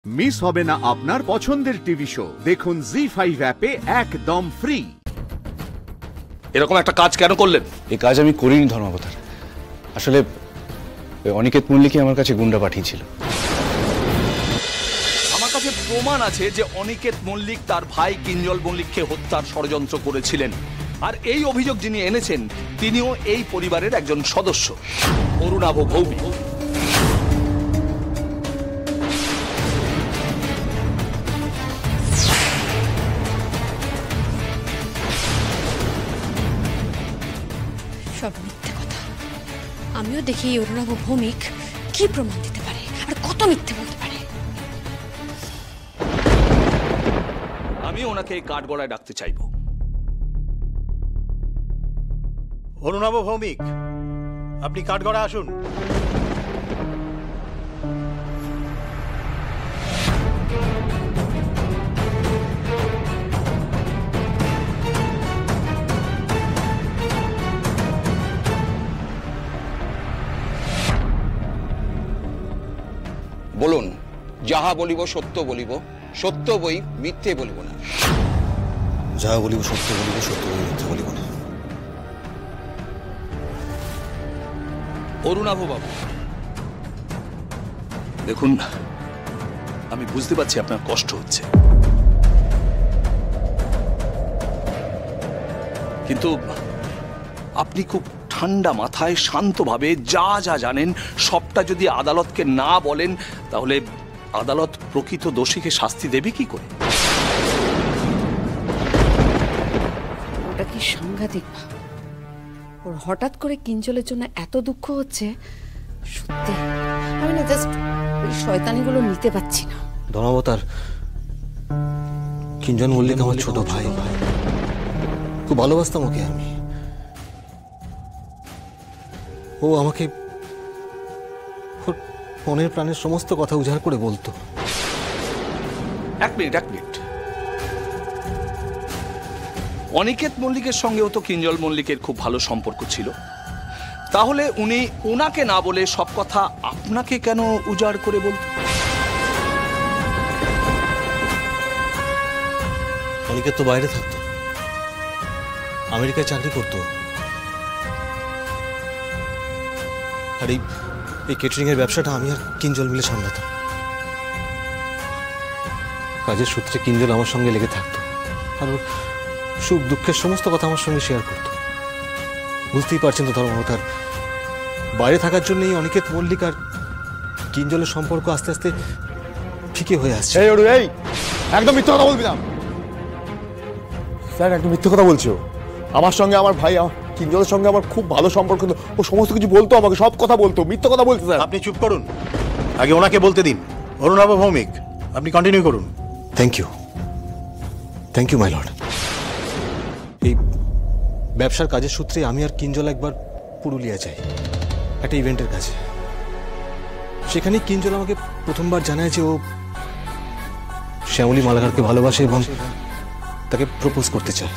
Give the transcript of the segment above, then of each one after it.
Miss হবে না আপনার পছন্দের টিভি শো। দেখুন জি5 অ্যাপে একদম ফ্রি। এরকম একটা কাজ কেন করলেন? এই কাজ আমি করিনি ধর্মাবতার। আসলে অনিকেত মল্লিকই আমার কাছে গুন্ডা পাঠিয়েছিল। আমার কাছে প্রমাণ আছে যে অনিকেত মল্লিক তার ভাই কিঞ্জল মল্লিককে হত্যার ষড়যন্ত্র করেছিলেন। আর এই অভিযোগ যিনি এনেছেন তিনিও এই পরিবারের একজন সদস্য, অরুণাভ ভৌমিক। সব মিথ্যে কথা। আমিও দেখি অরুণাভ ভৌমিক কি প্রমাণ দিতে পারে আর কত মিথ্যে বলতে পারে। আমি ওনাকে কাঠগড়ায় ডাকতে চাইব। অরুণাভ ভৌমিক, আপনি কাঠগড়ায় আসুন। বলুন, যাহা বলিব সত্য বলিব, সত্য বই মিথ্যে বলিব না। যাহা বলিব সত্য বলিব, সত্য বই মিথ্যে বলিব না। অরুণাভ বাবু, দেখুন, আমি বুঝতে পারছি আপনার কষ্ট হচ্ছে, কিন্তু আপনি খুব ঠান্ডা মাথায় শান্তভাবে যা যা জানেন সবটা যদি আদালতকে না বলেন, তাহলে আদালত প্রকৃত দোষীকে শাস্তি দেবে কি করে? ওটা কি সাংঘাতিক ভাব। ওর হঠাৎ করে কিঞ্জলের জন্য এত দুঃখ হচ্ছে, সত্যি আমি না জাস্ট ওই শয়তানিগুলো নিতে পারছি না। ধর্মাবতার, কিঞ্জন মল্লিক আমার ছোট ভাই, খুব ভালোবাসতাম ওকে আমি। ও আমাকে ওর মনের প্রাণের সমস্ত কথা উজাড় করে বলতো। এক মিনিট। অনিকেত মল্লিকের সঙ্গেও তো কিঞ্জল মল্লিকের খুব ভালো সম্পর্ক ছিল, তাহলে উনি ওনাকে না বলে সব কথা আপনাকে কেন উজাড় করে বলতো? অনিকেত তো বাইরে থাকতো, আমেরিকায় চাকরি করতো। আর এই কেটারিং এর ব্যবসাটা আমি আর কিঞ্জল মিলে সামলাতাম। কাজের সূত্রে কিঞ্জল আমার সঙ্গে লেগে থাকতো, আর ওর সুখ দুঃখের সমস্ত কথা আমার সঙ্গে শেয়ার করতো। বুঝতেই পারছেন তো ধর্মাবতার, বাইরে থাকার জন্য এই অনিকেত মল্লিক আর কিঞ্জলের সম্পর্ক আস্তে আস্তে ফিকে হয়ে আসছে। এই একদম মিথ্যে কথা বলবি না স্যার, একদম মিথ্যে কথা বলছো। আমার সঙ্গে আমার ভাই কিঞ্জলের সঙ্গে আমার খুব ভালো সম্পর্ক, ও সমস্ত কিছু বলতো আমাকে, সব কথা বলতো। মিথ্যে কথা বলছে স্যার। আপনি চুপ করুন, আগে ওনাকে বলতে দিন। অরুণাভ ভৌমিক, আপনি কন্টিনিউ করুন। Thank you my lord. এই ব্যবসার কাজের সূত্রে আমি আর কিঞ্জল একবার পুরুলিয়া যাই একটা ইভেন্টের কাছে। সেখানে কিঞ্জল আমাকে প্রথমবার জানায় যে ও শ্যামলী মালাকারকে ভালোবাসে এবং তাকে প্রপোজ করতে চায়।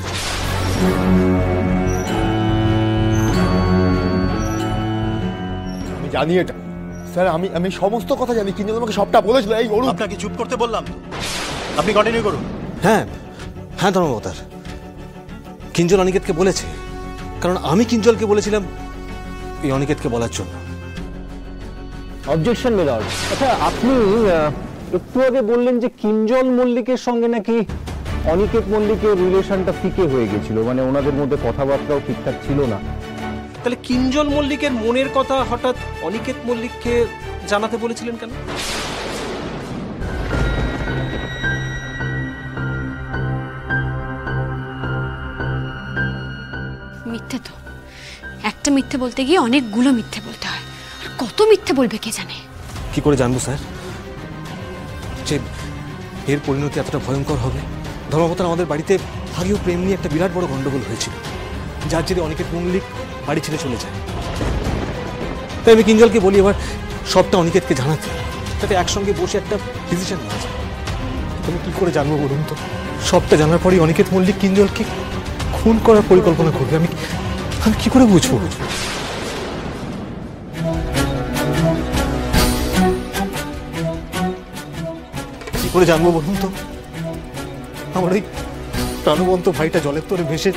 আমি জানি এটা স্যার, আমি সমস্ত কথা জানি। কিঞ্জল আমাকে সবটা বলেছিল। এই অরুণ, আপনাকে চুপ করতে বললাম তো, আপনি কন্টিনিউ করুন। হ্যাঁ ধর্মাবতার, কিঞ্জল অনিকেতকে বলেছে, কারণ আমি কিঞ্জলকে বলেছিলাম এই অনিকেতকে বলার জন্য। Objection milord. আচ্ছা, আপনি একটু আগে বললেন যে কিঞ্জল মল্লিকের সঙ্গে নাকি অনিকেত মল্লিকের রিলেশনটা ফিকে হয়ে গেছিল, মানে ওনাদের মধ্যে কথাবার্তাও ঠিকঠাক ছিল না। তাহলে কিঞ্জল মল্লিকের মনের কথা হঠাৎ অনিকেত মল্লিককে জানাতে বলেছিলেন কেন? মিথ্যে তো, একটা মিথ্যে বলতে গিয়ে অনেকগুলো মিথ্যে বলতে হয়, আর কত মিথ্যে বলবে কে জানে। কি করে জানবো স্যার যে এর পরিণতি এতটা ভয়ঙ্কর হবে? ধর্মাবতার, আমাদের বাড়িতে আগেও প্রেম নিয়ে একটা বিরাট বড় গন্ডগোল হয়েছিল, যার জেরে অনিকেত মল্লিক বাড়ি ছেড়ে চলে যায়। তাই আমি কিঞ্জলকে বলি এবার সবটা অনিকেতকে জানাতে, যাতে একসঙ্গে বসে একটা ডিসিশন নেওয়া যায়। তুমি কি করে জানবো বলুন তো? সবটা জানার পরেই অনিকেত মল্লিক কিঞ্জলকে খুন করার পরিকল্পনা করবে, আমি কি করে বুঝবো? কি করে জানবো বলুন তো? আমার ওই প্রাণবন্ত ভাইটা জলের তরে ভেসে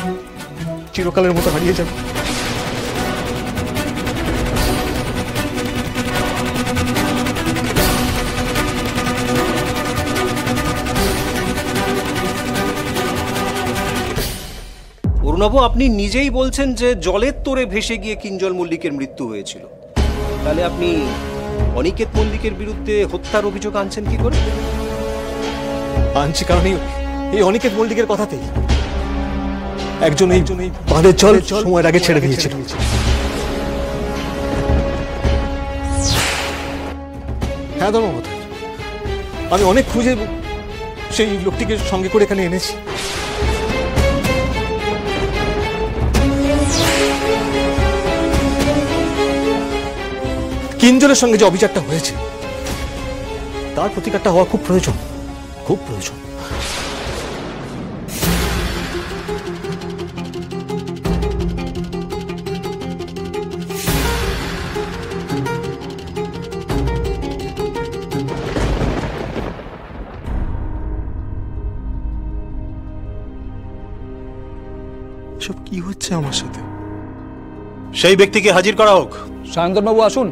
চিরকালের মতো হারিয়ে যাবে। অরুণাবু, আপনি নিজেই বলছেন যে জলের তোরে ভেসে গিয়ে কিঞ্জল মল্লিকের মৃত্যু হয়েছিল। তাহলে আপনি অনিকেত মল্লিকের বিরুদ্ধে হত্যার অভিযোগ আনছেন কি করে? আনছি কারণ এই অনিকেত মল্লিকের কথাতেই একজন এই বাঁধের জল সময়ের আগে ছেড়ে দিয়েছিল। হ্যাঁ ধর্মপদ, আমি অনেক খুঁজে সেই লোকটিকে সঙ্গে করে এখানে এনেছি। কিঞ্জলের সঙ্গে যে অভিযানটা হয়েছে তার প্রতিকারটা হওয়া খুব প্রয়োজন, খুব প্রয়োজন। সব কি হচ্ছে আমার সাথে? সেই ব্যক্তিকে হাজির করা হোক। সায়ন্তন বাবু আসুন।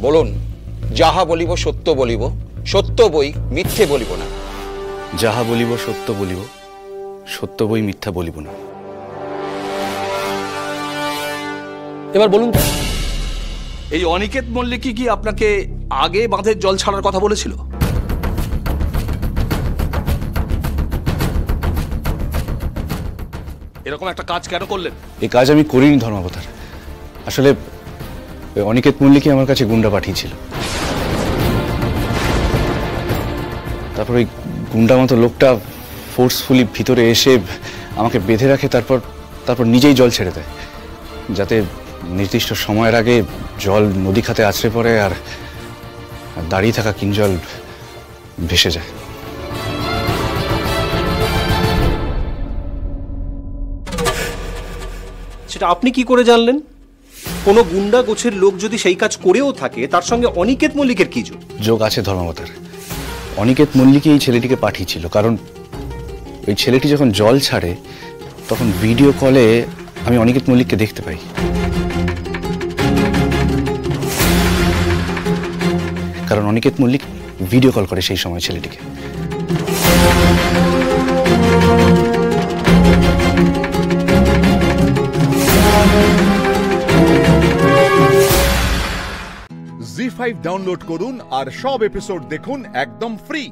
বলুন, যাহা বলিব সত্য বলিব, সত্য বই মিথ্যে বলিব না। যাহা বলিব সত্য বলিব, সত্য বই মিথ্যা বলিব না। এবার বলুন, এই অনিকেত মল্লিক কি আপনাকে আগে বাঁধের জল ছাড়ার কথা বলেছিল? এরকম একটা কাজ কেন করলেন? এই কাজ আমি করিনি ধর্মাবতার। আসলে অনিকেত মল্লিকই আমার কাছে গুন্ডা পাঠিয়েছিল। তারপর ওই গুন্ডা মতো লোকটা ফোর্সফুলি ভিতরে এসে আমাকে বেঁধে রাখে, তারপর নিজেই জল ছেড়ে দেয়, যাতে নির্দিষ্ট সময়ের আগে জল নদী খাতে আছড়ে পড়ে আর দাঁড়িয়ে থাকা কিঞ্জল ভেসে যায়। সেটা আপনি কি করে জানলেন? কোনো গুন্ডা গোছের লোক যদি সেই কাজ করেও থাকে, তার সঙ্গে অনিকেত মল্লিকের কি যোগ? যোগ আছে ধর্মাবতার। অনিকেত মল্লিকই এই ছেলেটিকে পাঠিয়েছিল, কারণ ওই ছেলেটি যখন জল ছাড়ে তখন ভিডিও কলে আমি অনিকেত মল্লিককে দেখতে পাই। কারণ অনিকেত মল্লিক ভিডিও কল করে সেই সময় ছেলেটিকে। জি5 ডাউনলোড করুন আর সব এপিসোড দেখুন একদম ফ্রি।